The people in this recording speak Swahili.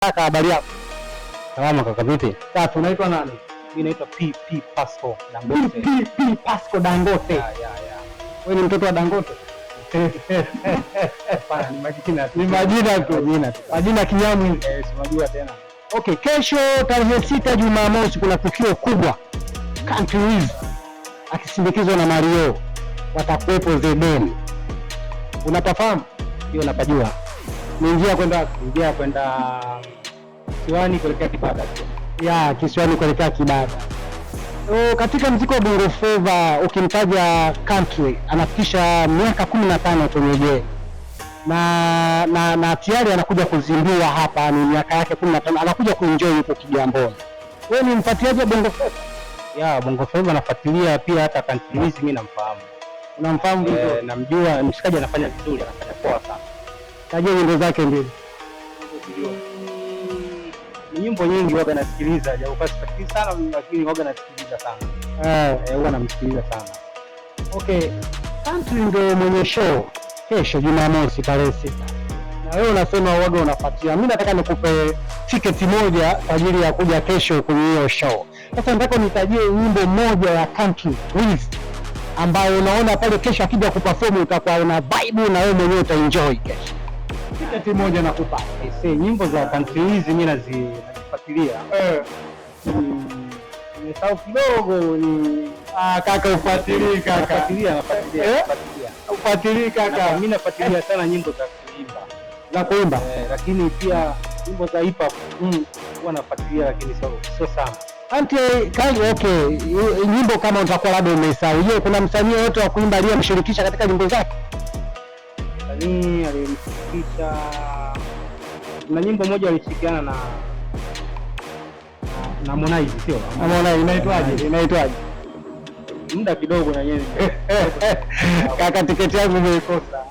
Kaka, habari yako? Salama kaka, vipi? Safi, unaitwa nani? Mimi naitwa P Pasco Dangote. P Pasco Dangote. Ya. Wewe ni mtoto wa Dangote? Hapana, Ni majina tu. Majina kinyamwi. Unajua tena. Okay, kesho tarehe 6 Jumamosi kuna tukio kubwa. Country Wiz akisindikizwa na Mario watakuwepo Zedeni. Unapafahamu? Hiyo napajua. Ni njia kwenda Kisiwani kuelekea Kibada. Ya, Kisiwani kuelekea Kibada. Katika muziki wa Bongo Flava ukimtaja Country anafikisha miaka 15 kwenye game. Na tayari anakuja kuzindua hapa, ni miaka yake 15, anakuja kuenjoy huko Kigamboni. Wewe ni mfuatiliaji wa Bongo Flava? Ya, Bongo Flava nafuatilia pia, hata Country Wiz mimi namfahamu. Unamfahamu vizuri? Namjua, mshikaji anafanya vizuri, anafanya poa sana. Tajia nyimbo zake mbili. Ni nyimbo nyingi huwa nasikiliza, japo sifuatili sana lakini huwa nasikiliza sana. Huwa namsikiliza sana. Okay. Country ndio mwenye show kesho Jumamosi tarehe 6. Na wewe unasema waga unafuatilia. Mimi nataka nikupe tiketi moja kwa ajili ya kuja kesho kwenye hiyo show. Sasa nataka nitajie nyimbo moja ya Country Wiz ambayo unaona pale kesho akija kuperform utakuwa una vibe na wewe mwenyewe utaenjoy kesho. Tiketi moja nakupa. Nyimbo za Country Wiz mimi nazifuatilia. Nimesahau kidogo ni kaka ufuatilie kaka. Nafuatilia. Ufuatilie kaka. Mimi nafuatilia sana nyimbo za kuimba. Lakini pia nyimbo za hip hop huwa nafuatilia, lakini sio sana. Okay, nyimbo kama utakuwa labda umesahau. Je, kuna msanii yote wa kuimba aliyemshirikisha katika nyimbo zake? Msanii aliyemshirikisha, kuna nyimbo moja alishirikiana na Harmonize, sio? Harmonize inaitwaje? Muda kidogo na yeye. Kaka, tiketi yangu umeikosa.